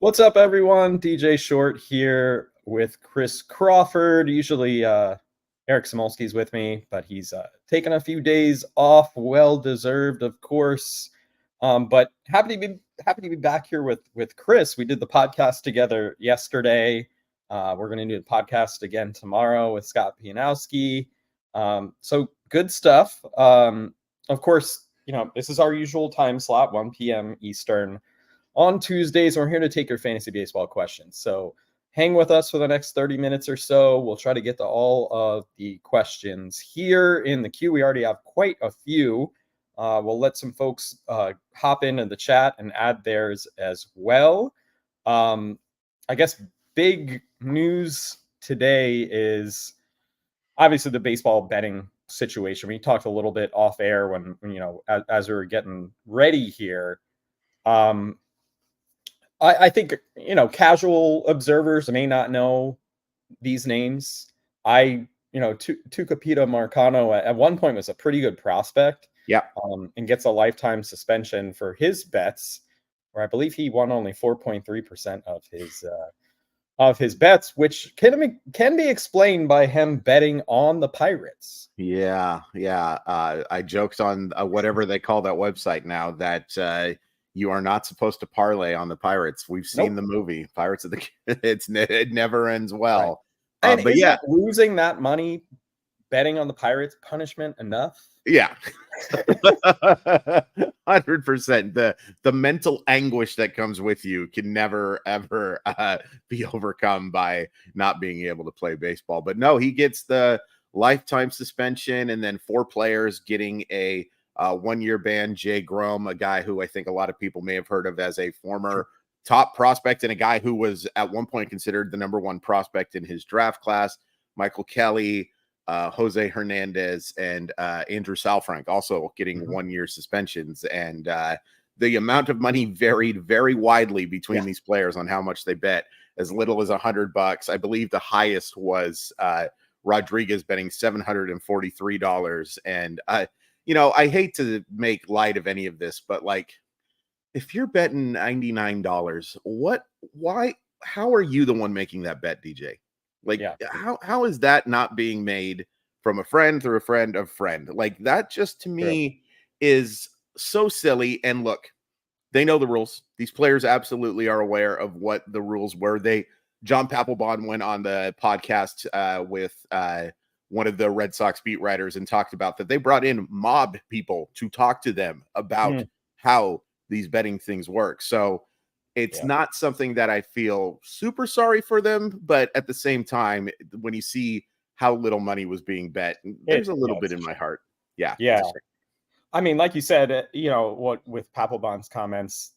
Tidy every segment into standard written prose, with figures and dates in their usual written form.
What's up, everyone? DJ Short here with Chris Crawford. Usually, Eric Samolsky's with me, but he's taken a few days off, well deserved, of course. But happy to be back here with Chris. We did the podcast together yesterday. We're going to do the podcast again tomorrow with Scott Pianowski. So good stuff. Of course, this is our usual time slot, 1 p.m. Eastern. On Tuesdays, we're here to take your fantasy baseball questions. So hang with us for the next 30 minutes or so. We'll try to get to all of the questions here in the queue. We already have quite a few. We'll let some folks hop into the chat and add theirs as well. I guess big news today is obviously the baseball betting situation. We talked a little bit off air when as we were getting ready here. I think, casual observers may not know these names. Tucupita Marcano at one point was a pretty good prospect. Yeah. And gets a lifetime suspension for his bets, where I believe he won only 4.3% of his bets, which can be explained by him betting on the Pirates. Yeah. I joked on whatever they call that website now that you are not supposed to parlay on the Pirates. We've seen the movie Pirates of the it never ends well. Right. And but is losing that money betting on the Pirates punishment enough? Yeah. 100%. The mental anguish that comes with you can never ever be overcome by not being able to play baseball. But no, he gets the lifetime suspension, and then 4 players getting a 1-year ban. Jay Grom, a guy who I think a lot of people may have heard of as a former top prospect and a guy who was at one point considered the number 1 prospect in his draft class. Michael Kelly, Jose Hernandez, and Andrew Salfrank also getting 1-year suspensions. And the amount of money varied very widely between these players on how much they bet, as little as $100. I believe the highest was Rodriguez betting $743. And I hate to make light of any of this, but if you're betting $99, how are you the one making that bet, DJ? How is that not being made from a friend through a friend of friend? That just to me is so silly. And look, they know the rules. These players absolutely are aware of what the rules were. John Papelbon went on the podcast with one of the Red Sox beat writers and talked about that they brought in mob people to talk to them about how these betting things work. So it's not something that I feel super sorry for them, but at the same time, when you see how little money was being bet, there's a little bit in my heart. Yeah. I mean, like you said, what with Papelbon's comments,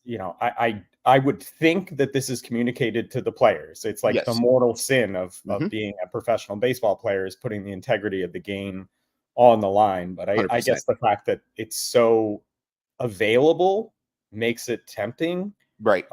I would think that this is communicated to the players. It's like the mortal sin of being a professional baseball player is putting the integrity of the game on the line. But I guess the fact that it's so available makes it tempting. Right.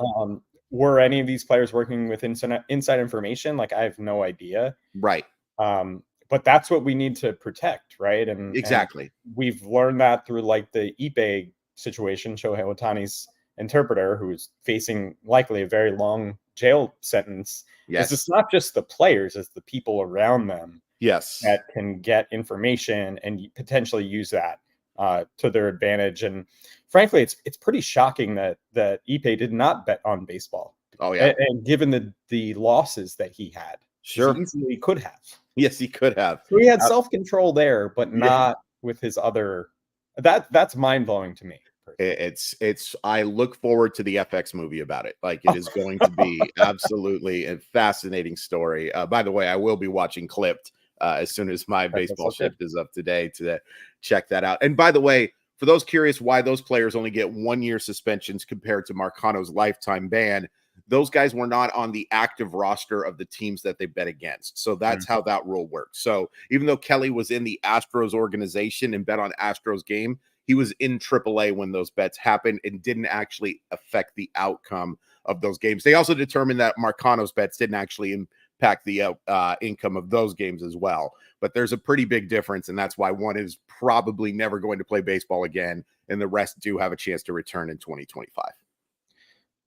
Were any of these players working with inside information? I have no idea. Right. But that's what we need to protect, right? And exactly. And we've learned that through the Ippei situation, Shohei Ohtani's interpreter, who's facing likely a very long jail sentence. Yes. It's not just the players, it's the people around them. Yes. That can get information and potentially use that to their advantage. And frankly, it's pretty shocking that Ippei did not bet on baseball. Oh, yeah. And given the losses that he had. Sure. He easily could have. Yes, he could have. So he had self-control there, but not with his other. That's mind-blowing to me. I look forward to the FX movie about it. It is going to be absolutely a fascinating story. By the way, I will be watching Clipped as soon as my baseball shift is up today to check that out. And by the way, for those curious why those players only get 1-year suspensions compared to Marcano's lifetime ban, those guys were not on the active roster of the teams that they bet against. So that's how that rule works. So even though Kelly was in the Astros organization and bet on Astros game, he was in AAA when those bets happened and didn't actually affect the outcome of those games. They also determined that Marcano's bets didn't actually impact the income of those games as well. But there's a pretty big difference, and that's why one is probably never going to play baseball again, and the rest do have a chance to return in 2025.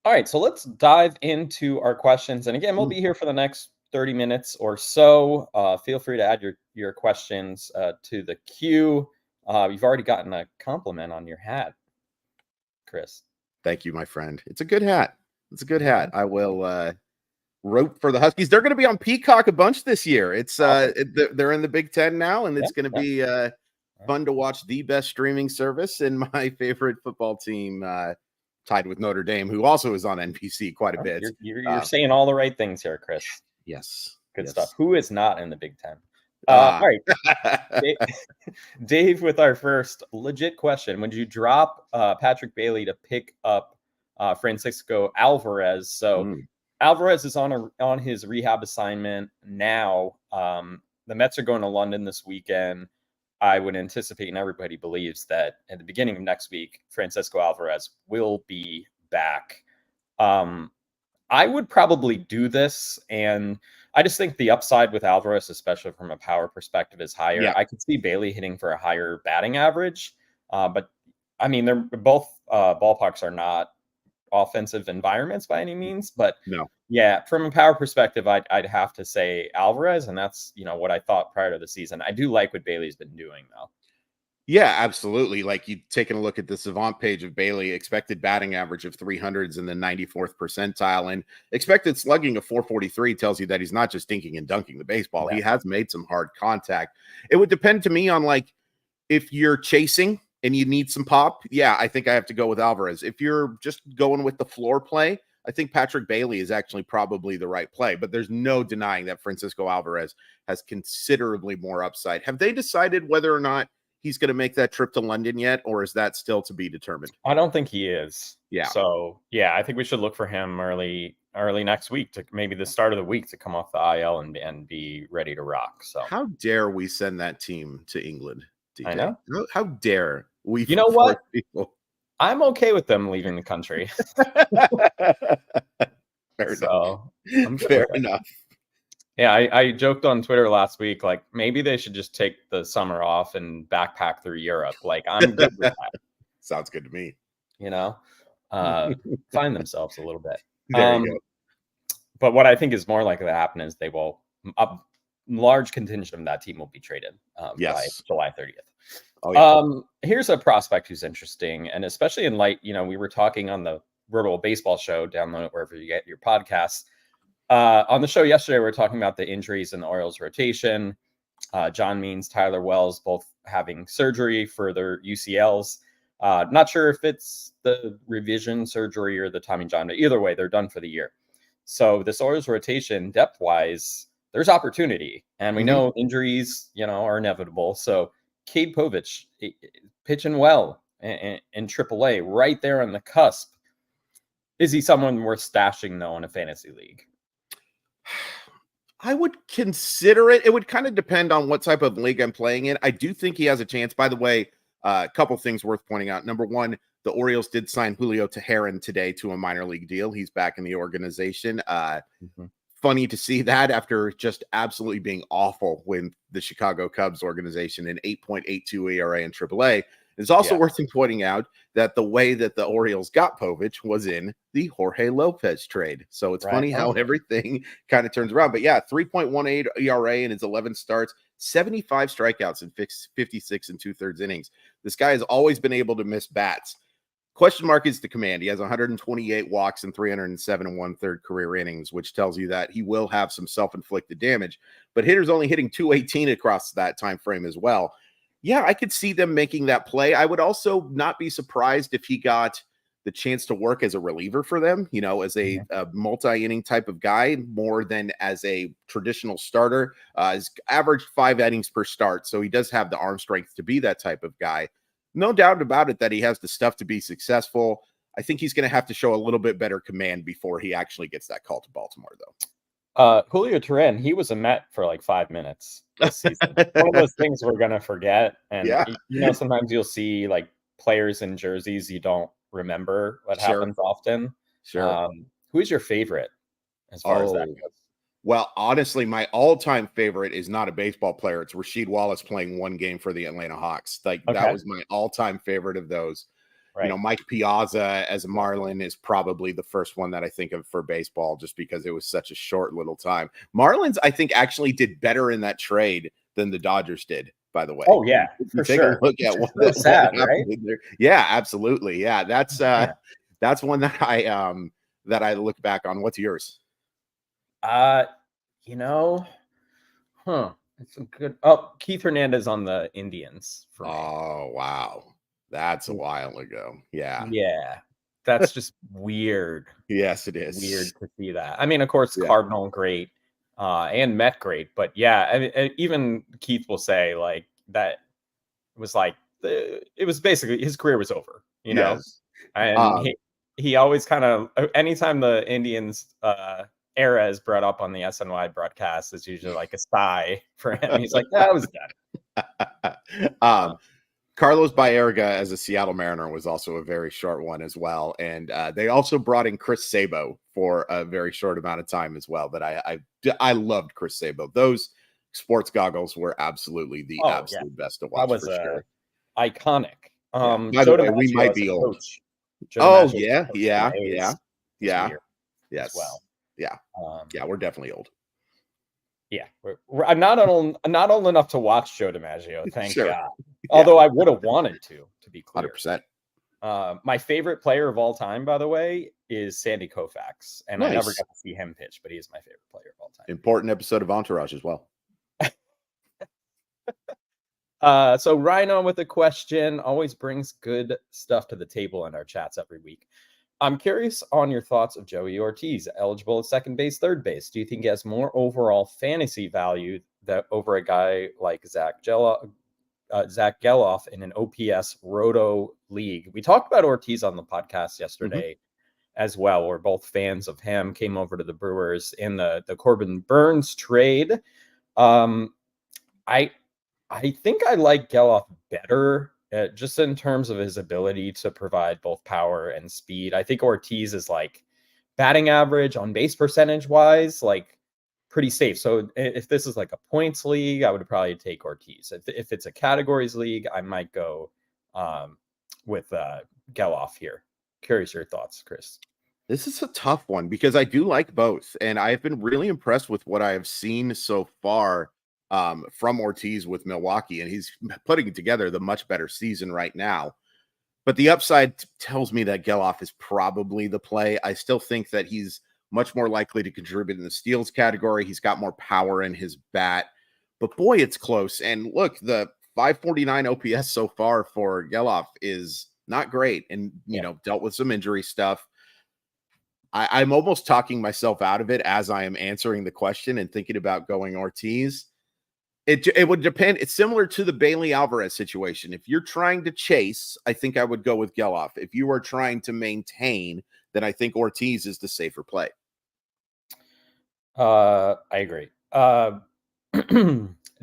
All right, so let's dive into our questions. And again, we'll be here for the next 30 minutes or so. Feel free to add your questions to the queue. You've already gotten a compliment on your hat, Chris. Thank you, my friend. It's a good hat. It's a good hat. I will root for the Huskies. They're going to be on Peacock a bunch this year. It's Awesome. they're in the Big Ten now, and Yeah, it's going to be fun to watch the best streaming service and my favorite football team, tied with Notre Dame, who also is on NBC quite a bit. You're saying all the right things here, Chris. Yes, Good yes. stuff. Who is not in the Big Ten? All right, Dave, with our first legit question: would you drop Patrick Bailey to pick up Francisco Alvarez? So Alvarez is on his rehab assignment now. The Mets are going to London this weekend. I would anticipate, and everybody believes, that at the beginning of next week, Francisco Alvarez will be back. I would probably do this, and I just think the upside with Alvarez, especially from a power perspective, is higher. Yeah. I could see Bailey hitting for a higher batting average, but I mean, they're both ballparks are not offensive environments by any means, but No. yeah, from a power perspective, I'd have to say Alvarez, and that's what I thought prior to the season. I do like what Bailey's been doing though. Yeah, absolutely. Like, you taking a look at the Savant page of Bailey, expected batting average of 300s in the 94th percentile, and expected slugging of 443 tells you that he's not just dinking and dunking the baseball. Yeah. He has made some hard contact. It would depend to me on, like, if you're chasing and you need some pop. Yeah, I think I have to go with Alvarez. If you're just going with the floor play, I think Patrick Bailey is actually probably the right play, but there's no denying that Francisco Alvarez has considerably more upside. Have they decided whether or not he's going to make that trip to London yet, or is that still to be determined? I don't think he is. Yeah. So yeah, I think we should look for him early next week, to maybe the start of the week, to come off the IL and be ready to rock. So How dare we send that team to England, DJ? I know. How dare we? You know what? People? I'm okay with them leaving the country. Fair So enough. I'm good Fair with it. enough. Yeah, I joked on Twitter last week, like maybe they should just take the summer off and backpack through Europe. Like I'm good with that. Sounds good to me. Find themselves a little bit. There you go. But what I think is more likely to happen is they will, a large contingent of that team will be traded by July 30th. Oh, yeah. Here's a prospect who's interesting, and especially in light, we were talking on the Rotoworld Baseball Show, download it wherever you get your podcasts. On the show yesterday, we were talking about the injuries in the Orioles rotation. John Means, Tyler Wells, both having surgery for their UCLs. Not sure if it's the revision surgery or the Tommy John, but either way, they're done for the year. So this Orioles rotation, depth-wise, there's opportunity. And we know injuries, are inevitable. So Cade Povich pitching well in AAA, right there on the cusp. Is he someone worth stashing, though, in a fantasy league? I would consider it. It would kind of depend on what type of league I'm playing in. I do think he has a chance. By the way, a couple things worth pointing out. Number one, the Orioles did sign Julio Teheran today to a minor league deal. He's back in the organization. Funny to see that after just absolutely being awful with the Chicago Cubs organization, an 8.82 ERA in AAA. It's also worth pointing out that the way that the Orioles got Povich was in the Jorge Lopez trade. So it's funny how everything kind of turns around. But yeah, 3.18 ERA in his 11 starts, 75 strikeouts in 56 and 2/3 innings. This guy has always been able to miss bats. Question mark is the command. He has 128 walks and 307 and 1/3 career innings, which tells you that he will have some self-inflicted damage. But hitters only hitting 218 across that time frame as well. Yeah, I could see them making that play. I would also not be surprised if he got the chance to work as a reliever for them, as a multi-inning type of guy, more than as a traditional starter. He's averaged 5 innings per start, so he does have the arm strength to be that type of guy. No doubt about it that he has the stuff to be successful. I think he's going to have to show a little bit better command before he actually gets that call to Baltimore, though. Julio Teheran, he was a Met for like 5 minutes this season. One of those things we're gonna forget. And sometimes you'll see like players in jerseys you don't remember what happens often. Sure. Who is your favorite as far as that goes? Well, honestly, my all-time favorite is not a baseball player. It's Rasheed Wallace playing one game for the Atlanta Hawks. That was my all-time favorite of those. Right. Mike Piazza as a Marlin is probably the first one that I think of for baseball, just because it was such a short little time. Marlins, I think, actually did better in that trade than the Dodgers did, by the way. Oh yeah, If you for take sure. a look at what Sad, happened right? in there. Yeah, absolutely. Yeah, that's Yeah. one that I look back on. What's yours? You know, it's a good. Oh, Keith Hernandez on the Indians for me. Oh, wow. That's a while ago. Yeah. Yeah, that's just weird. Yes, it is. Weird to see that. I mean, of course, Yeah. Cardinal great, and Met great, but yeah, I mean, even Keith will say like that was like it was basically his career was over, Yes. and he always kind of anytime the Indians era is brought up on the SNY broadcast, it's usually like a sigh for him. He's like, that was done. Carlos Baerga as a Seattle Mariner was also a very short one as well. And they also brought in Chris Sabo for a very short amount of time as well. That I loved Chris Sabo. Those sports goggles were absolutely the absolute best to watch. That was for sure. Iconic. By the way, we might be old. Oh yeah. Yes. Well. Yeah, we're definitely old. Yeah, I'm not old enough to watch Joe DiMaggio, thank God. Yeah. Although I would have wanted to be clear. 100%. My favorite player of all time, by the way, is Sandy Koufax, and I never got to see him pitch, but he is my favorite player of all time. Important episode of Entourage as well. So Rhino with a question always brings good stuff to the table in our chats every week. I'm curious on your thoughts of Joey Ortiz, eligible at second base, third base. Do you think he has more overall fantasy value over a guy like Zach Geloff in an OPS Roto league? We talked about Ortiz on the podcast yesterday as well. We're both fans of him. Came over to the Brewers in the Corbin Burns trade. I think I like Geloff better. Just in terms of his ability to provide both power and speed. I think Ortiz is like batting average on base percentage wise, like pretty safe. So if this is like a points league, I would probably take Ortiz. If it's a categories league, I might go with Geloff here. Curious your thoughts, Chris. This is a tough one because I do like both. And I've been really impressed with what I have seen so far from Ortiz with Milwaukee, and he's putting together the much better season right now. But the upside tells me that Geloff is probably the play. I still think that he's much more likely to contribute in the steals category. He's got more power in his bat, but boy, it's close. And look, the 549 OPS so far for Geloff is not great, and dealt with some injury stuff. I'm almost talking myself out of it as I am answering the question and thinking about going Ortiz. It would depend. It's similar to the Bailey Alvarez situation. If you're trying to chase, I think I would go with Geloff. If you are trying to maintain, then I think Ortiz is the safer play. I agree.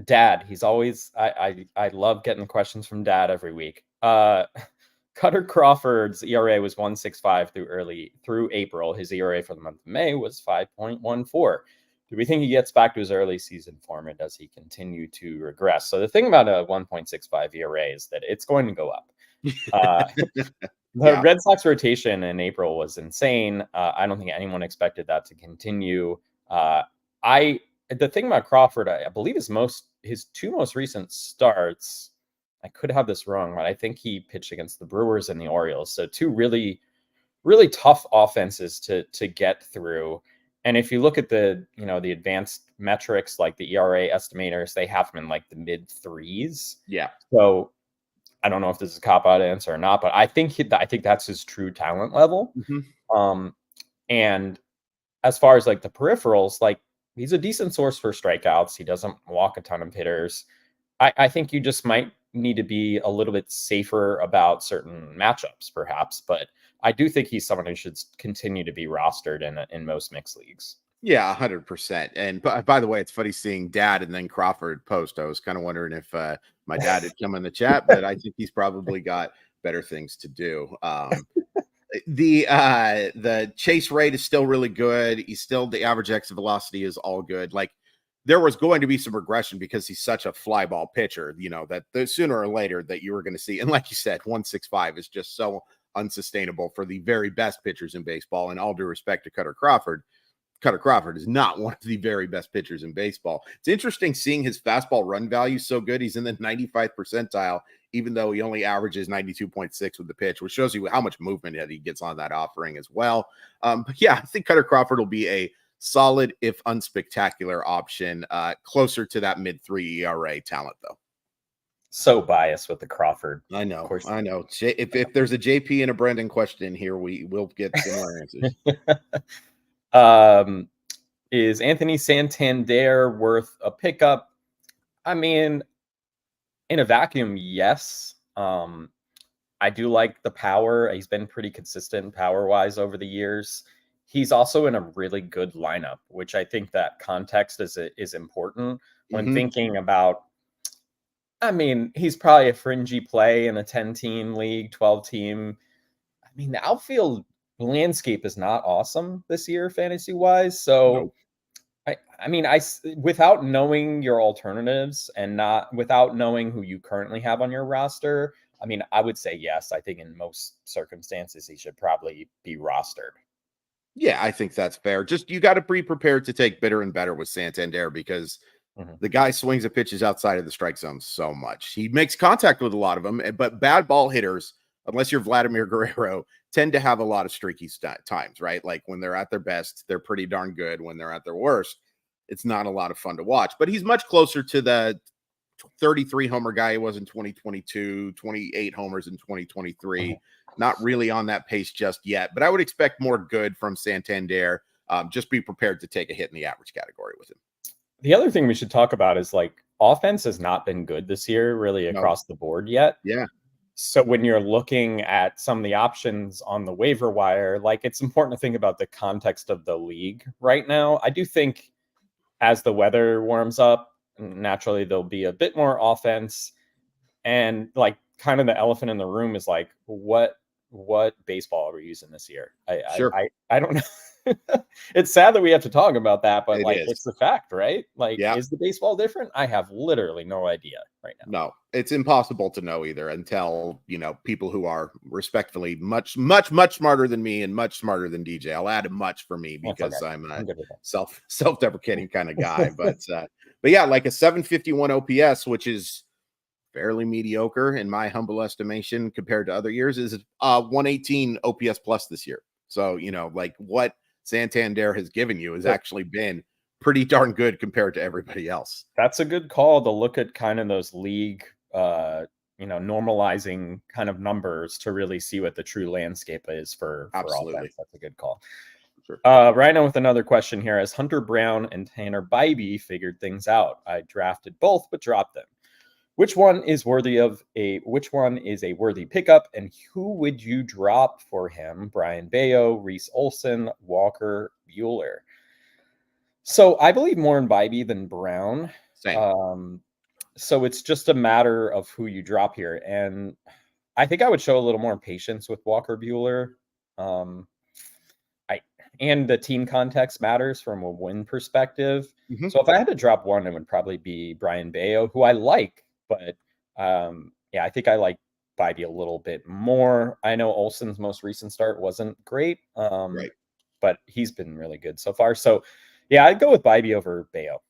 Dad, he's always I love getting questions from Dad every week. Cutter Crawford's ERA was 1.65 through April. His ERA for the month of May was 5.14. Do we think he gets back to his early season form, or does he continue to regress? So the thing about a 1.65 ERA is that it's going to go up. Red Sox rotation in April was insane. I don't think anyone expected that to continue. The thing about Crawford, I believe his two most recent starts, I could have this wrong, but I think he pitched against the Brewers and the Orioles. So two really, really tough offenses to get through. And if you look at the advanced metrics like the ERA estimators, they have him in like the mid threes. Yeah. So I don't know if this is a cop-out answer or not, but I think that's his true talent level. And as far as like the peripherals, like he's a decent source for strikeouts. He doesn't walk a ton of hitters. I think you just might need to be a little bit safer about certain matchups, perhaps. But I do think he's someone who should continue to be rostered in most mixed leagues. Yeah, 100%. And by the way, it's funny seeing Dad and then Crawford post. I was kind of wondering if my dad had come in the chat, but I think he's probably got better things to do. The chase rate is still really good. The average exit velocity is all good. Like there was going to be some regression because he's such a fly ball pitcher, that sooner or later that you were going to see. And like you said, 165 is just so unsustainable for the very best pitchers in baseball. And all due respect to Cutter Crawford is not one of the very best pitchers in baseball. It's interesting seeing his fastball run value so good. He's in the 95th percentile, even though he only averages 92.6 with the pitch, which shows you how much movement that he gets on that offering as well. But yeah, I think Cutter Crawford will be a solid, if unspectacular option, closer to that mid-3 ERA talent, though. So biased with the Crawford. I know. Of course. I know. If there's a JP and a Brendan question here, we will get similar answers. Is Anthony Santander worth a pickup? I mean, in a vacuum, yes. I do like the power. He's been pretty consistent power-wise over the years. He's also in a really good lineup, which I think that context is important when thinking about. I mean, he's probably a fringy play in a 10-team league, 12-team. I mean, the outfield landscape is not awesome this year, fantasy-wise. So, I mean, without knowing your alternatives and without knowing who you currently have on your roster, I mean, I would say yes. I think in most circumstances, he should probably be rostered. Yeah, I think that's fair. Just you got to be prepared to take bitter and better with Santander because the guy swings at pitches outside of the strike zone so much. He makes contact with a lot of them, but bad ball hitters, unless you're Vladimir Guerrero, tend to have a lot of streaky times, right? Like when they're at their best, they're pretty darn good. When they're at their worst, it's not a lot of fun to watch. But he's much closer to the 33 homer guy he was in 2022, 28 homers in 2023. Not really on that pace just yet, but I would expect more good from Santander. Just be prepared to take a hit in the average category with him. The other thing we should talk about is like offense has not been good this year, really across the board yet. Yeah. So when you're looking at some of the options on the waiver wire, like it's important to think about the context of the league right now. I do think as the weather warms up, naturally there'll be a bit more offense, and like kind of the elephant in the room is like what baseball are we using this year? I don't know. It's sad that we have to talk about that, but it's the fact, right? Like, is the baseball different? I have literally no idea right now. No, it's impossible to know either until, people who are respectfully much, much, much smarter than me and much smarter than DJ. I'll add a much for me because I'm a self-deprecating kind of guy. But yeah, like a 751 OPS, which is fairly mediocre in my humble estimation compared to other years, is 118 OPS plus this year. So, like what Santander has given you has actually been pretty darn good compared to everybody else. That's a good call to look at kind of those league, normalizing kind of numbers to really see what the true landscape is for offense. That's a good call. Sure. Rhino with another question here. As Hunter Brown and Tanner Bybee figured things out, I drafted both but dropped them. Which one is a worthy pickup, and who would you drop for him? Brian Bayo, Reese Olson, Walker Buehler. So I believe more in Bybee than Brown. Same. So it's just a matter of who you drop here, and I think I would show a little more patience with Walker Buehler. And the team context matters from a win perspective. So if I had to drop one, it would probably be Brian Bayo, who I like. But I think I like Bybee a little bit more. I know Olsen's most recent start wasn't great, right, but he's been really good so far. So, yeah, I'd go with Bybee over Bayo.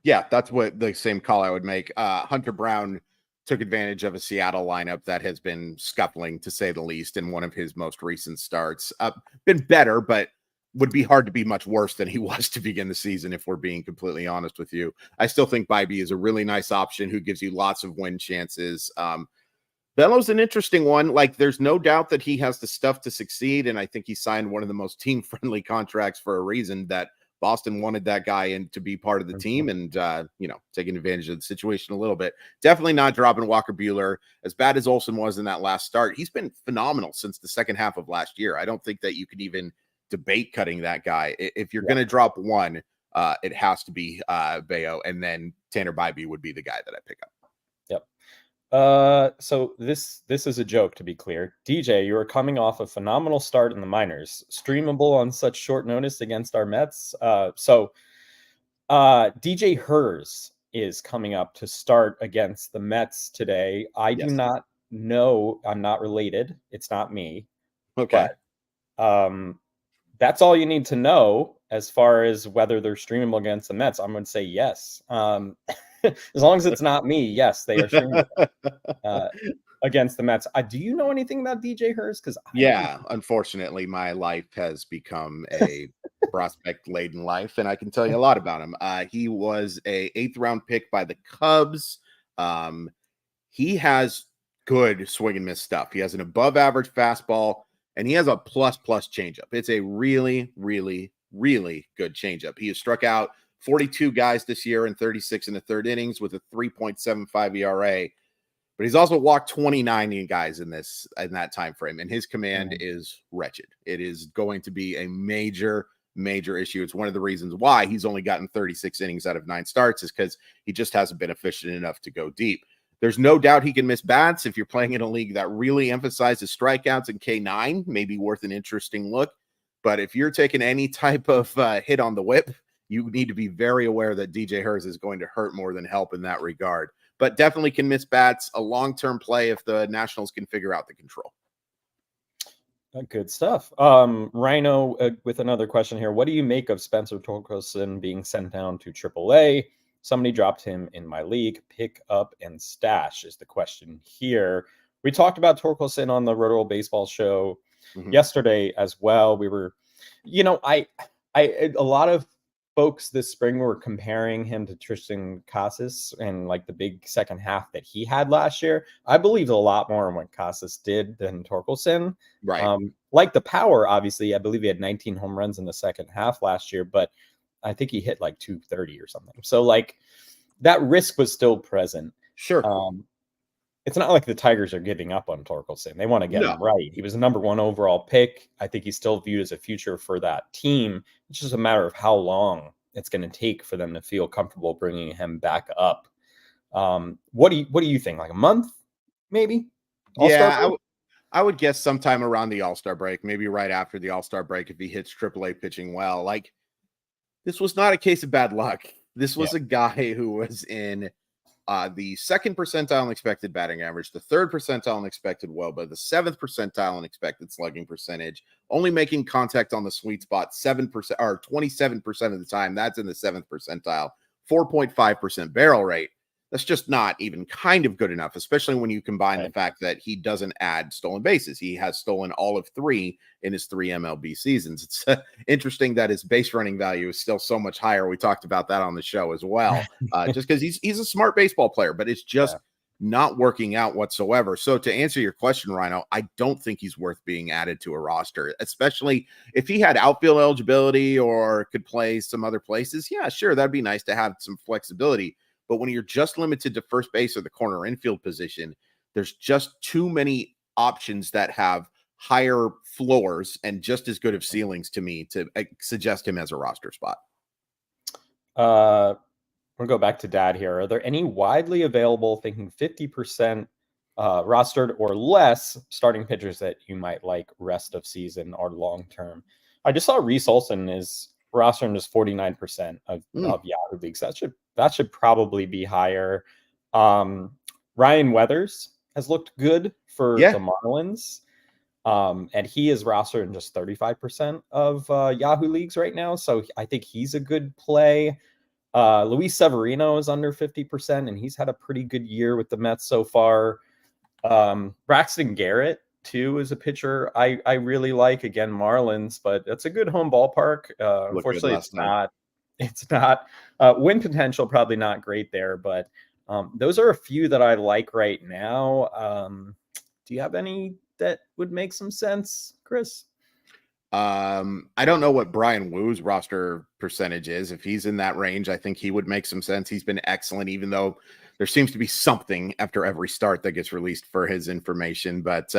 Yeah, that's what the same call I would make. Hunter Brown took advantage of a Seattle lineup that has been scuffling, to say the least, in one of his most recent starts. Been better, but would be hard to be much worse than he was to begin the season, if we're being completely honest with you. I still think Bybee is a really nice option who gives you lots of win chances. Bello's an interesting one. Like, there's no doubt that he has the stuff to succeed, and I think he signed one of the most team-friendly contracts for a reason, that Boston wanted that guy in to be part of the team and, taking advantage of the situation a little bit. Definitely not dropping Walker Buehler. As bad as Olsen was in that last start, he's been phenomenal since the second half of last year. I don't think that you could even debate cutting that guy. If you're going to drop one, it has to be Bayo, and then Tanner Bybee would be the guy that I pick up. Yep. So this is a joke, to be clear. DJ, you are coming off a phenomenal start in the minors, streamable on such short notice against our Mets. DJ Hers is coming up to start against the Mets today. I do not no, I'm not related. It's not me. Okay. But that's all you need to know as far as whether they're streamable against the Mets. I'm going to say yes. As long as it's not me, yes, they are streamable against the Mets. Do you know anything about DJ Hurst? Because I do. Yeah, unfortunately, my life has become a prospect-laden life, and I can tell you a lot about him. He was a 8th-round pick by the Cubs. Um, he has good swing and miss stuff. He has an above-average fastball, and he has a plus changeup. It's a really, really, really good changeup. He has struck out 42 guys this year and 36 in the third innings with a 3.75 ERA. But he's also walked 29 guys in that time frame, and his command is wretched. It is going to be a major issue. It's one of the reasons why he's only gotten 36 innings out of 9 starts, is because he just hasn't been efficient enough to go deep. There's no doubt he can miss bats. If you're playing in a league that really emphasizes strikeouts and K9, maybe worth an interesting look. But if you're taking any type of hit on the whip, you need to be very aware that DJ Hurst is going to hurt more than help in that regard. But definitely can miss bats, a long-term play if the Nationals can figure out the control. Good stuff. Rhino with another question here. What do you make of Spencer Torkelson being sent down to AAA? Somebody dropped him in my league. Pick up and stash is the question here. We talked about Torkelson on the Rotoworld Baseball show yesterday as well. We were, a lot of folks this spring were comparing him to Tristan Casas and like the big second half that he had last year. I believe a lot more in what Casas did than Torkelson. Right. Like the power, obviously, I believe he had 19 home runs in the second half last year, but I think he hit like 230 or something. So like that risk was still present. Sure. It's not like the Tigers are giving up on Torkelson. They want to get him right. He was a number 1 overall pick. I think he's still viewed as a future for that team. It's just a matter of how long it's going to take for them to feel comfortable bringing him back up. What do you think? Like a month, maybe? Yeah, I would guess sometime around the All-Star break, maybe right after the All-Star break, if he hits AAA pitching well. Like, this was not a case of bad luck. This was a guy who was in the 2nd percentile in expected batting average, the 3rd percentile in expected WOBA, the 7th percentile in expected slugging percentage, only making contact on the sweet spot 7% or 27% of the time. That's in the 7th percentile, 4.5% barrel rate. That's just not even kind of good enough, especially when you combine the fact that he doesn't add stolen bases. He has stolen all of 3 in his 3 MLB seasons. It's interesting that his base running value is still so much higher. We talked about that on the show as well, just because he's a smart baseball player, but it's just not working out whatsoever. So to answer your question, Rhino, I don't think he's worth being added to a roster, especially if he had outfield eligibility or could play some other places. Yeah, sure, that'd be nice to have some flexibility. But when you're just limited to first base or the corner infield position, there's just too many options that have higher floors and just as good of ceilings to me to suggest him as a roster spot. We'll go back to Dad here. Are there any widely available, thinking 50% rostered or less, starting pitchers that you might like rest of season or long term? I just saw Reese Olson is rostered just 49% of Yahoo leagues. That should probably be higher. Ryan Weathers has looked good for the Marlins. And he is rostered in just 35% of Yahoo leagues right now. So I think he's a good play. Luis Severino is under 50%, and he's had a pretty good year with the Mets so far. Braxton Garrett, too, is a pitcher I really like. Again, Marlins, but it's a good home ballpark. Unfortunately, it's not. Win potential, probably not great there, but those are a few that I like right now. Do you have any that would make some sense, Chris? I don't know what Brian Woo's roster percentage is. If he's in that range, I think he would make some sense. He's been excellent, even though there seems to be something after every start that gets released for his information. But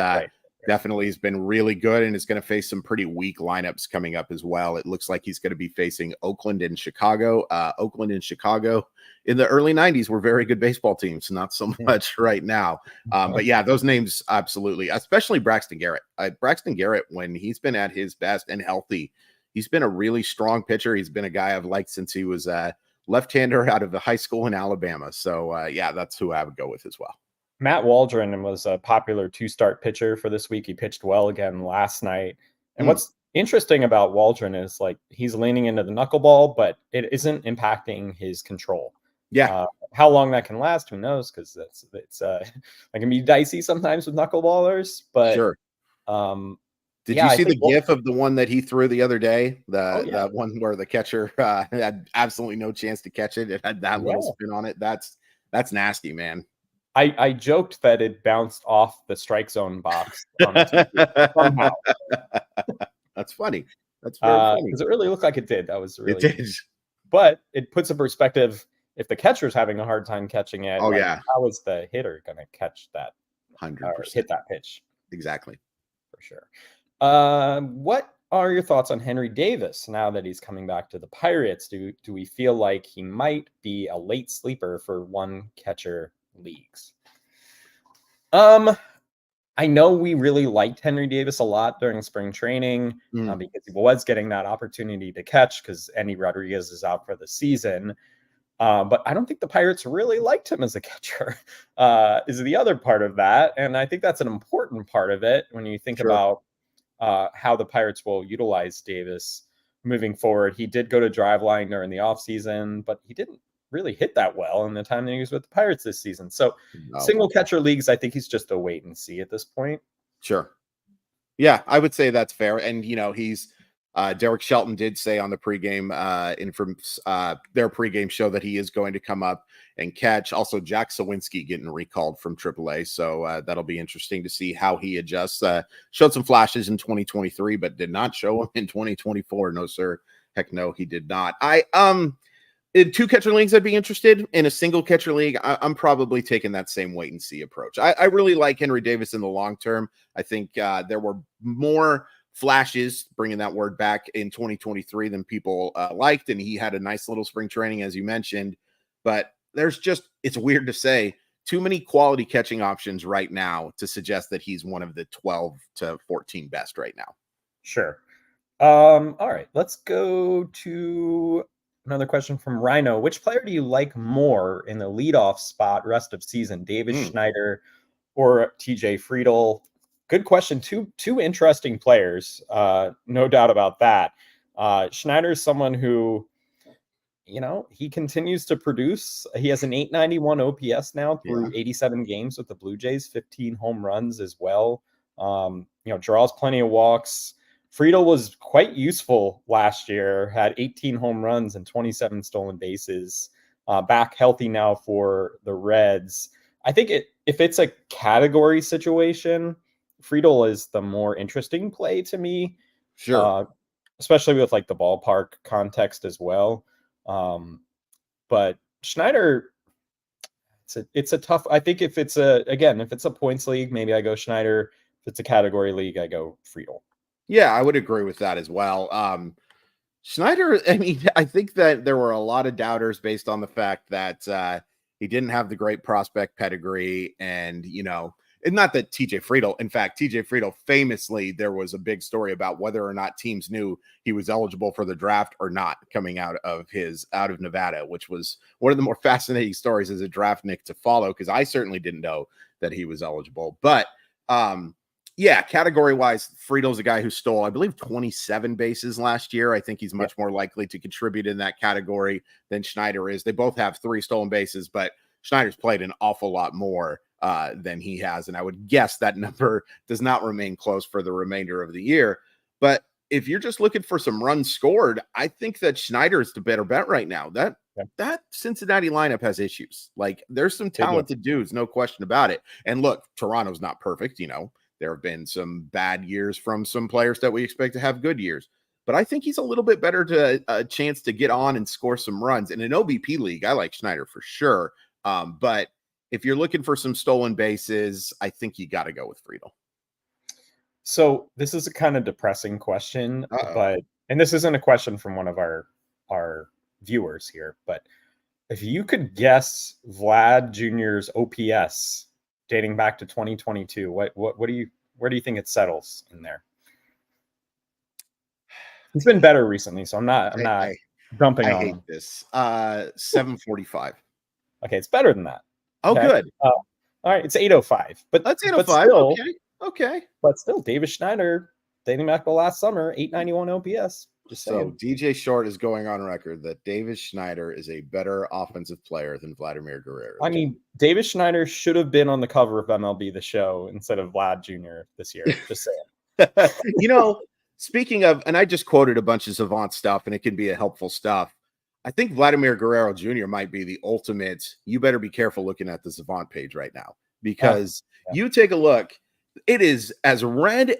definitely has been really good and is going to face some pretty weak lineups coming up as well. It looks like he's going to be facing Oakland and Chicago. Oakland and Chicago in the early 90s were very good baseball teams, not so much right now. But yeah, those names, absolutely, especially Braxton Garrett. Braxton Garrett, when he's been at his best and healthy, he's been a really strong pitcher. He's been a guy I've liked since he was a left-hander out of the high school in Alabama. So yeah, that's who I would go with as well. Matt Waldron was a popular two-start pitcher for this week. He pitched well again last night. And Mm, what's interesting about Waldron is like he's leaning into the knuckleball, but it isn't impacting his control. yeah, Uh, how long that can last, who knows? Because it's it can be dicey sometimes with knuckleballers. But sure. um, Did yeah, you I see the think. GIF of the one that he threw the other day? Oh The yeah, that one where the catcher had absolutely no chance to catch it. It had that little yeah. spin on it. That's nasty, man. I joked that it bounced off the strike zone box on the TV somehow, That's funny. That's very funny. because it really looked like it did. That was It really, did. but it puts in perspective if the catcher's having a hard time catching it, Oh like yeah, how is the hitter going to catch that or 100%. hit that pitch Exactly. for sure? What are your thoughts on Henry Davis now that he's coming back to the Pirates? Do we feel like he might be a late sleeper for one catcher leagues? Um, I know we really liked Henry Davis a lot during spring training Mm, because he was getting that opportunity to catch because Andy Rodriguez is out for the season. But I don't think the Pirates really liked him as a catcher, is the other part of that. And I think that's an important part of it when you think sure. about how the Pirates will utilize Davis moving forward. He did go to Driveline during the offseason, but he didn't really hit that well in the time that he was with the Pirates this season. So No, single catcher leagues, I think he's just a wait and see at this point. sure. Yeah, I would say that's fair. And he's Derek Shelton did say on the pregame their pregame show that he is going to come up and catch. Also, Jack Sawinski getting recalled from AAA, so that'll be interesting to see how he adjusts. Showed some flashes in 2023, but did not show him in 2024. No, sir. Heck no, he did not. In two catcher leagues, I'd be interested. In a single catcher league, I'm probably taking that same wait and see approach. I really like Henry Davis in the long term. I think there were more flashes, bringing that word back, in 2023 than people liked, and he had a nice little spring training, as you mentioned. But it's weird to say, too many quality catching options right now to suggest that he's one of the 12 to 14 best right now. Sure. All right, let's go to another question from Rhino. Which player do you like more in the leadoff spot rest of season, Davis Mm, Schneider or TJ Friedel? Good question. Two interesting players, no doubt about that. Schneider is someone who, he continues to produce. He has an 891 OPS now yeah. through 87 games with the Blue Jays, 15 home runs as well. Draws plenty of walks. Friedel was quite useful last year, had 18 home runs and 27 stolen bases. Back healthy now for the Reds. I think if it's a category situation, Friedel is the more interesting play to me, Sure. uh, especially with like the ballpark context as well. But Schneider, it's a tough. I think if it's a points league, maybe I go Schneider. If it's a category league, I go Friedel. Yeah, I would agree with that as well. Schneider, I mean, I think that there were a lot of doubters based on the fact that he didn't have the great prospect pedigree. And not that TJ Friedel, in fact, TJ Friedel famously, there was a big story about whether or not teams knew he was eligible for the draft or not coming out of Nevada, which was one of the more fascinating stories as a draftnik to follow, because I certainly didn't know that he was eligible. But yeah, category wise, Friedel's a guy who stole, I believe, 27 bases last year. I think he's much more likely to contribute in that category than Schneider is. They both have 3 stolen bases, but Schneider's played an awful lot more than he has. And I would guess that number does not remain close for the remainder of the year. But if you're just looking for some runs scored, I think that Schneider is the better bet right now. That Cincinnati lineup has issues. Like, there's some talented dudes, no question about it. And look, Toronto's not perfect, There have been some bad years from some players that we expect to have good years. But I think he's a little bit better to a chance to get on and score some runs. In an OBP league, I like Schneider for sure. But if you're looking for some stolen bases, I think you got to go with Friedel. So this is a kind of depressing question, Uh-oh. and this isn't a question from one of our viewers here, but if you could guess Vlad Jr.'s OPS dating back to 2022, where do you think it settles in there? He's been better recently, so I'm not dumping I on hate him. this. 745. Okay, it's better than that. Oh, Okay. good. All right, it's 805. That's But 805. still, Okay. Davis Schneider, dating back to last summer, 891 OPS. Just So saying. DJ Short is going on record that Davis Schneider is a better offensive player than Vladimir Guerrero. I mean, Davis Schneider should have been on the cover of MLB The Show instead of Vlad Jr. this year. Just saying. You know, speaking of, and I just quoted a bunch of Savant stuff, and it can be a helpful stuff. I think Vladimir Guerrero Jr. might be the ultimate. You better be careful looking at the Savant page right now, because you take a look. It is as red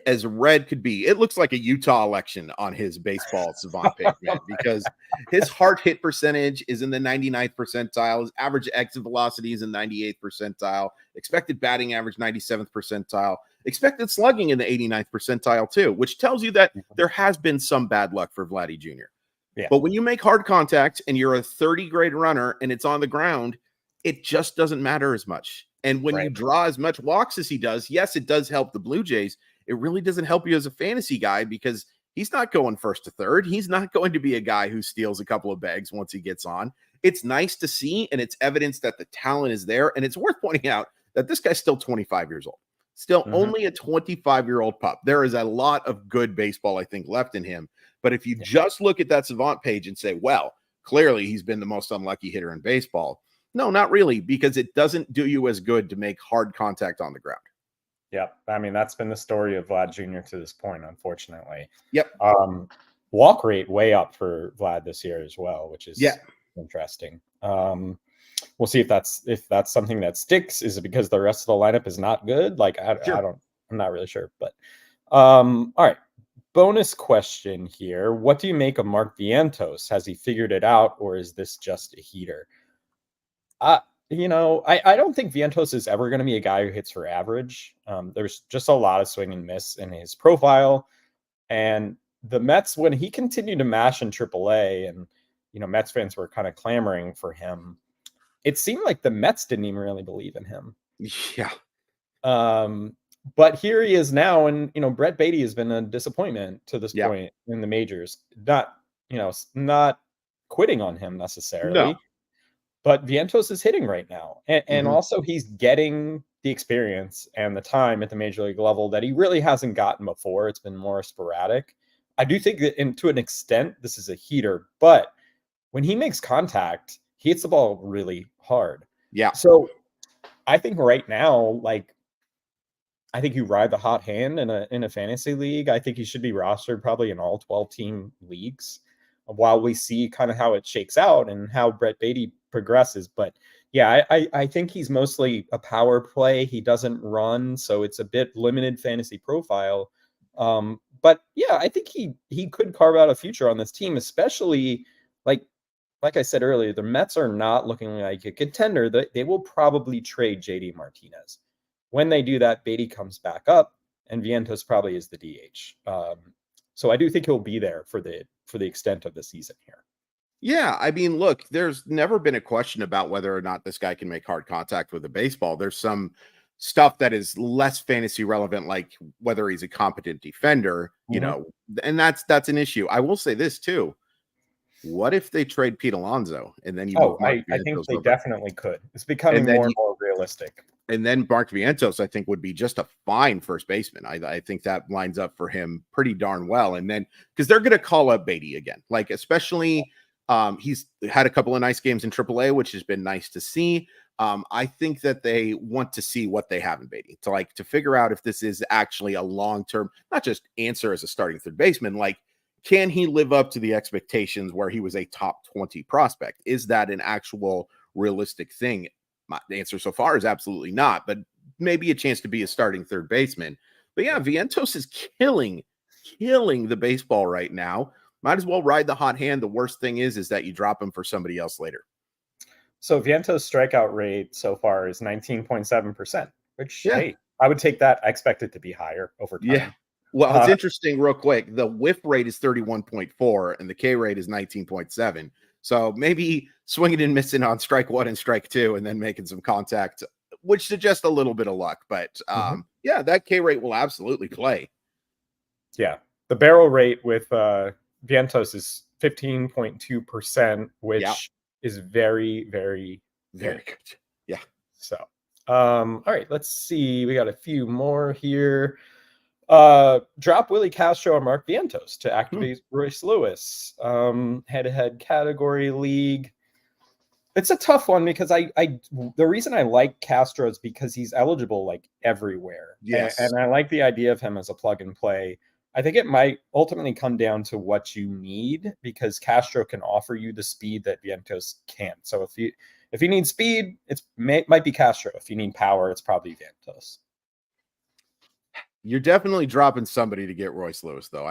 could be. It looks like a Utah election on his baseball Savant page, man, because his hard hit percentage is in the 99th percentile. His average exit velocity is in 98th percentile. Expected batting average, 97th percentile. Expected slugging in the 89th percentile too, which tells you that there has been some bad luck for Vladdy Jr. Yeah. But when you make hard contact and you're a 30 grade runner and it's on the ground, it just doesn't matter as much. And when you draw as much walks as he does, yes, it does help the Blue Jays. It really doesn't help you as a fantasy guy, because he's not going first to third. He's not going to be a guy who steals a couple of bags once he gets on. It's nice to see, and it's evidence that the talent is there. And it's worth pointing out that this guy's still 25 years old. Still only a 25-year-old pup. There is a lot of good baseball, I think, left in him. But if you just look at that Savant page and say, well, clearly he's been the most unlucky hitter in baseball. No, not really, because it doesn't do you as good to make hard contact on the ground. Yep. I mean, that's been the story of Vlad Jr. to this point, unfortunately. Yep. Walk rate way up for Vlad this year as well, which is interesting. We'll see if that's something that sticks. Is it because the rest of the lineup is not good? Like, I'm not really sure. But all right. Bonus question here. What do you make of Mark Vientos? Has he figured it out, or is this just a heater? I don't think Vientos is ever going to be a guy who hits for average. There's just a lot of swing and miss in his profile. And the Mets, when he continued to mash in AAA, and, Mets fans were kind of clamoring for him, it seemed like the Mets didn't even really believe in him. Yeah. But here he is now, and, Brett Beatty has been a disappointment to this point in the majors. Not quitting on him necessarily. No. But Vientos is hitting right now. And also he's getting the experience and the time at the major league level that he really hasn't gotten before. It's been more sporadic. I do think that to an extent, this is a heater. But when he makes contact, he hits the ball really hard. Yeah. So I think right now, I think you ride the hot hand in a fantasy league. I think he should be rostered probably in all 12-team leagues while we see kind of how it shakes out and how Brett Beatty progresses. But yeah, I think he's mostly a power play. He doesn't run, so it's a bit limited fantasy profile. But yeah, I think he could carve out a future on this team, especially like I said earlier, the Mets are not looking like a contender. They will probably trade JD Martinez. When they do that, Beatty comes back up, and Vientos probably is the DH. So I do think he'll be there for the extent of the season here. Yeah, I mean, look, there's never been a question about whether or not this guy can make hard contact with a baseball. There's some stuff that is less fantasy relevant, like whether he's a competent defender, and that's an issue. I will say this too. What if they trade Pete Alonso and then you move Mark I think they definitely could. It's becoming more and more realistic. And then Mark Vientos, I think, would be just a fine first baseman. I think that lines up for him pretty darn well. And then because they're going to call up Beatty again, especially he's had a couple of nice games in AAA, which has been nice to see. I think that they want to see what they have in Beatty to figure out if this is actually a long-term, not just answer as a starting third baseman, can he live up to the expectations where he was a top 20 prospect? Is that an actual realistic thing? The answer so far is absolutely not, but maybe a chance to be a starting third baseman. But yeah, Vientos is killing the baseball right now. Might as well ride the hot hand. The worst thing is that you drop him for somebody else later. So Vientos' strikeout rate so far is 19.7%, which, hey, I would take that. I expect it to be higher over time. Yeah. Well, it's interesting real quick. The whiff rate is 31.4 and the K rate is 19.7. So maybe swinging and missing on strike one and strike two and then making some contact, which suggests a little bit of luck. But yeah, that K rate will absolutely play. Yeah. The barrel rate with Vientos is 15.2%, which is very, very, very good. Yeah. So All right, let's see. We got a few more here. Drop Willie Castro or Mark Vientos to activate Royce Lewis. Head-to-head category league. It's a tough one because the reason I like Castro is because he's eligible like everywhere. Yes. And I like the idea of him as a plug and play. I think it might ultimately come down to what you need, because Castro can offer you the speed that Vientos can't. So if you need speed, might be Castro. If you need power, it's probably Vientos. You're definitely dropping somebody to get Royce Lewis, though.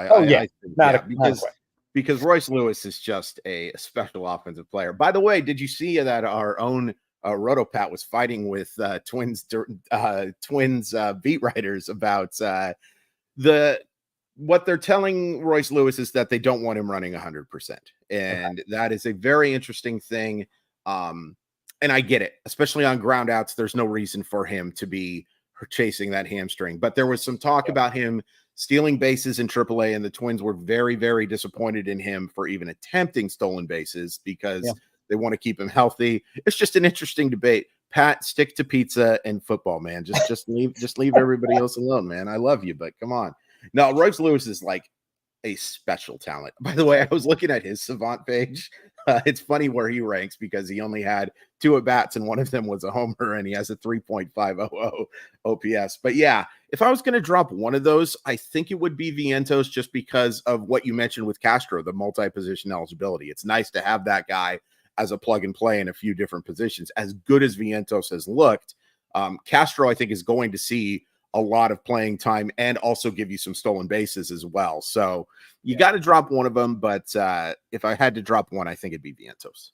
Because Royce Lewis is just a special offensive player. By the way, did you see that our own Rotopat was fighting with Twins beat writers about what they're telling Royce Lewis is that they don't want him running 100%. And that is a very interesting thing. And I get it, especially on ground outs. There's no reason for him to be chasing that hamstring. But there was some talk about him stealing bases in AAA, and the Twins were very, very disappointed in him for even attempting stolen bases because they want to keep him healthy. It's just an interesting debate. Pat, stick to pizza and football, man. Just leave everybody else alone, man. I love you, but come on. No, Royce Lewis is like a special talent. By the way, I was looking at his Savant page. It's funny where he ranks because he only had 2 at-bats and one of them was a homer, and he has a 3.500 OPS. But yeah, if I was going to drop one of those, I think it would be Vientos, just because of what you mentioned with Castro, the multi-position eligibility. It's nice to have that guy as a plug and play in a few different positions. As good as Vientos has looked, Castro, I think, is going to see a lot of playing time and also give you some stolen bases as well. So you got to drop one of them. But if I had to drop one, I think it'd be Vientos.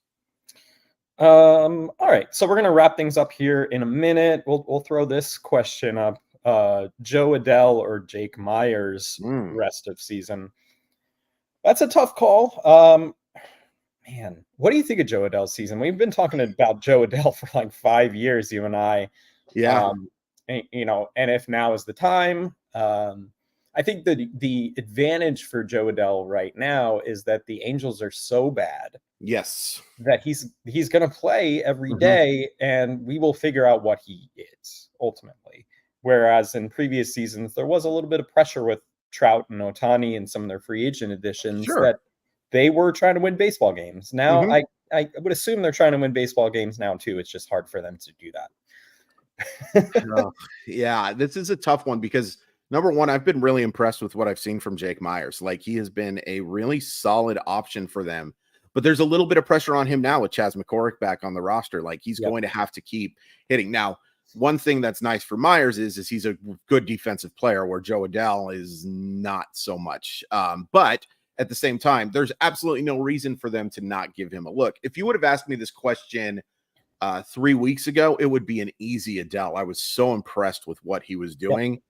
All right. So we're going to wrap things up here in a minute. We'll throw this question up. Joe Adell or Jake Myers rest of season. That's a tough call. Man, what do you think of Joe Adell's season? We've been talking about Joe Adell for like 5 years, you and I. Yeah. And if now is the time. I think the advantage for Joe Adell right now is that the Angels are so bad. Yes. That he's going to play every day, and we will figure out what he is ultimately. Whereas in previous seasons, there was a little bit of pressure with Trout and Ohtani and some of their free agent additions that they were trying to win baseball games. Now, I would assume they're trying to win baseball games now too. It's just hard for them to do that. Yeah, this is a tough one because number one, I've been really impressed with what I've seen from Jake Myers. Like, he has been a really solid option for them, but there's a little bit of pressure on him now with Chas McCormick back on the roster. Like, he's going to have to keep hitting. Now, one thing that's nice for Myers is he's a good defensive player, where Joe Adell is not so much. But at the same time, there's absolutely no reason for them to not give him a look. If you would have asked me this question 3 weeks ago, it would be an easy Adell. I was so impressed with what he was doing.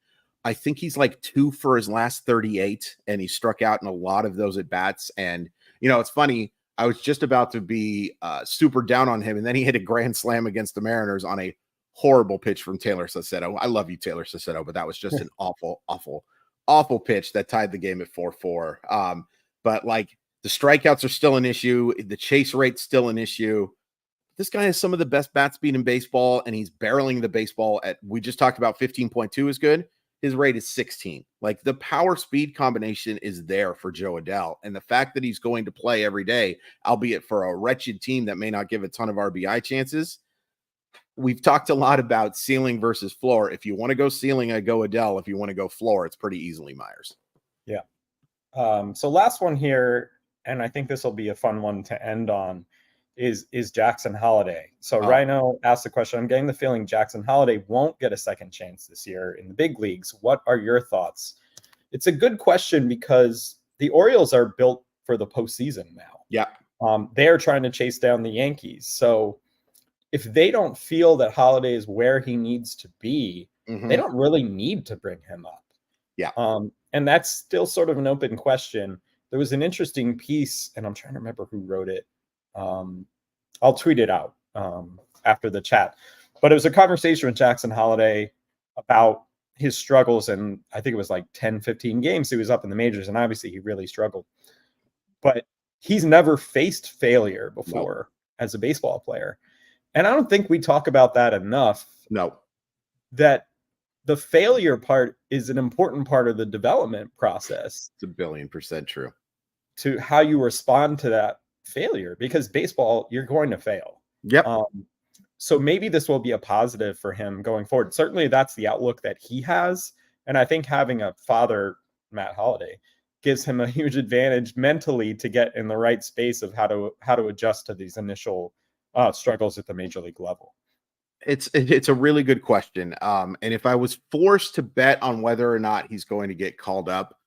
I think he's like 2 for his last 38, and he struck out in a lot of those at bats. And, it's funny. I was just about to be super down on him, and then he hit a grand slam against the Mariners on a horrible pitch from Taylor Sassetto. I love you, Taylor Sassetto, but that was just an awful pitch that tied the game at 4-4. But like, the strikeouts are still an issue. The chase rate's still an issue. This guy has some of the best bat speed in baseball, and he's barreling the baseball we just talked about 15.2 is good. His rate is 16. Like, the power speed combination is there for Joe Adell. And the fact that he's going to play every day, albeit for a wretched team that may not give a ton of RBI chances. We've talked a lot about ceiling versus floor. If you want to go ceiling, I go Adell. If you want to go floor, it's pretty easily Myers. Yeah. So last one here, and I think this will be a fun one to end on, is Jackson Holliday. So Rhino asked the question, I'm getting the feeling Jackson Holliday won't get a second chance this year in the big leagues. What are your thoughts? It's a good question because the Orioles are built for the postseason now. Yeah. They're trying to chase down the Yankees. So if they don't feel that Holliday is where he needs to be, they don't really need to bring him up. Yeah. And that's still sort of an open question. There was an interesting piece, and I'm trying to remember who wrote it. I'll tweet it out after the chat. But it was a conversation with Jackson Holliday about his struggles. And I think it was like 10, 15 games he was up in the majors. And obviously he really struggled. But he's never faced failure before as a baseball player. And I don't think we talk about that enough. No. that the failure part is an important part of the development process. It's 1,000,000,000% true. To how you respond to that failure, because baseball, you're going to fail. Yep. So maybe this will be a positive for him going forward. Certainly that's the outlook that he has. And I think having a father, Matt Holliday, gives him a huge advantage mentally to get in the right space of how to adjust to these initial struggles at the major league level. It's a really good question. And if I was forced to bet on whether or not he's going to get called up,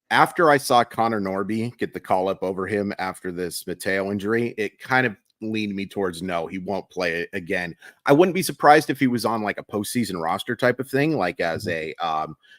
after I saw Connor Norby get the call up over him after this Mateo injury, it kind of leaned me towards no, he won't play it again. I wouldn't be surprised if he was on like a postseason roster type of thing, like as a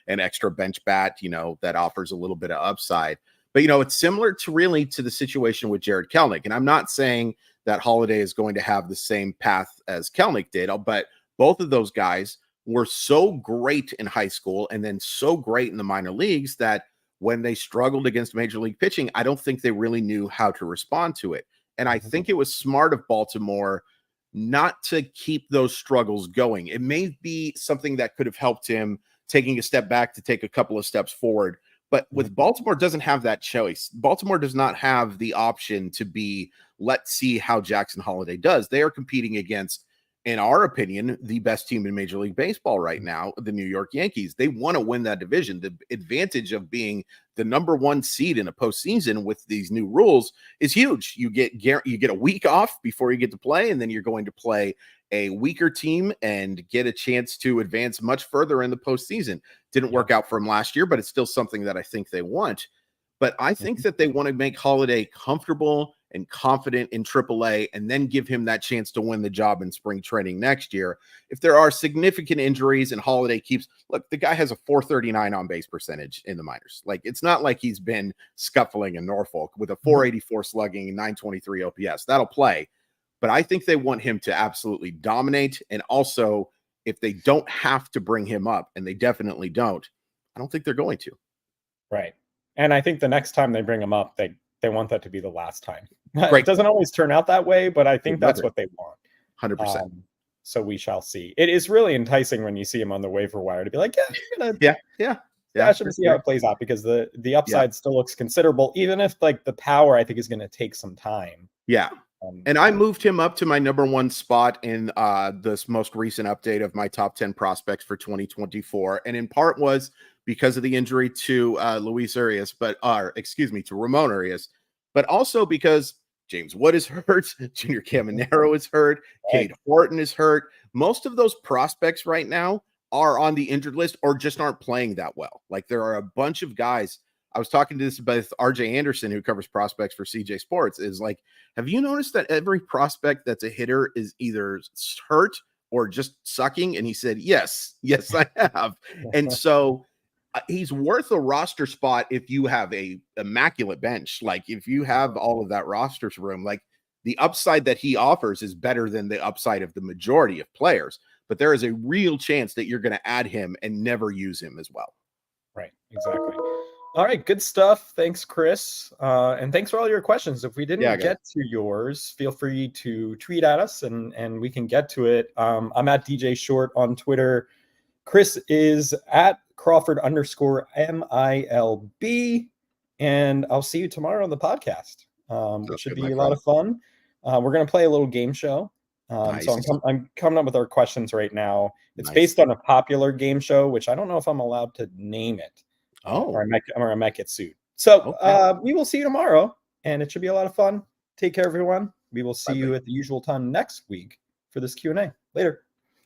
an extra bench bat, that offers a little bit of upside. But it's similar to the situation with Jared Kelenic. And I'm not saying that Holliday is going to have the same path as Kelenic did, but both of those guys were so great in high school and then so great in the minor leagues that when they struggled against major league pitching, I don't think they really knew how to respond to it. And I think it was smart of Baltimore not to keep those struggles going. It may be something that could have helped him taking a step back to take a couple of steps forward. But with Baltimore doesn't have that choice. Baltimore does not have the option to be, let's see how Jackson Holliday does. They are competing against, in our opinion, the best team in Major League Baseball right now, the New York Yankees. They want to win that division. The advantage of being the number one seed in a postseason with these new rules is huge. You get a week off before you get to play, and then you're going to play a weaker team and get a chance to advance much further in the postseason. Didn't work out for him last year, but it's still something that I think they want. But I think that they want to make Holliday comfortable and confident in AAA and then give him that chance to win the job in spring training next year. If there are significant injuries and Holliday look, the guy has a .439 on base percentage in the minors. Like, it's not like he's been scuffling in Norfolk with a .484 slugging and .923 OPS. That'll play. But I think they want him to absolutely dominate. And also, if they don't have to bring him up, and they definitely don't, I don't think they're going to. Right. And I think the next time they bring him up, they want that to be the last time. Great. It doesn't always turn out that way, but I think that's what they want. 100%. So we shall see. It is really enticing when you see him on the waiver wire to be like, I'm gonna see how it plays out, because the upside still looks considerable, even if like the power I think is going to take some time. Yeah. And I moved him up to my number one spot in this most recent update of my top 10 prospects for 2024. And in part was because of the injury to Luis Urias, to Ramon Urias, but also because James Wood is hurt, Junior Caminero is hurt, Cade Horton is hurt. Most of those prospects right now are on the injured list or just aren't playing that well. Like, there are a bunch of guys. I was talking to this about RJ Anderson, who covers prospects for CJ Sports, is like, have you noticed that every prospect that's a hitter is either hurt or just sucking? And he said, yes, I have. And so he's worth a roster spot if you have a immaculate bench. Like, if you have all of that roster room, like, the upside that he offers is better than the upside of the majority of players. But there is a real chance that you're going to add him and never use him as well. Right, exactly. All right, good stuff. Thanks, Chris. And thanks for all your questions. If we didn't get to yours, feel free to tweet at us and we can get to it. I'm at DJ Short on Twitter. Chris is at Crawford_MILB. And I'll see you tomorrow on the podcast, which should be a lot of fun. We're going to play a little game show. Nice. So I'm coming up with our questions right now. It's based on a popular game show, which I don't know if I'm allowed to name it. Or I might get sued. So we will see you tomorrow, and it should be a lot of fun. Take care, everyone. We will see you at the usual time next week for this Q&A. Later.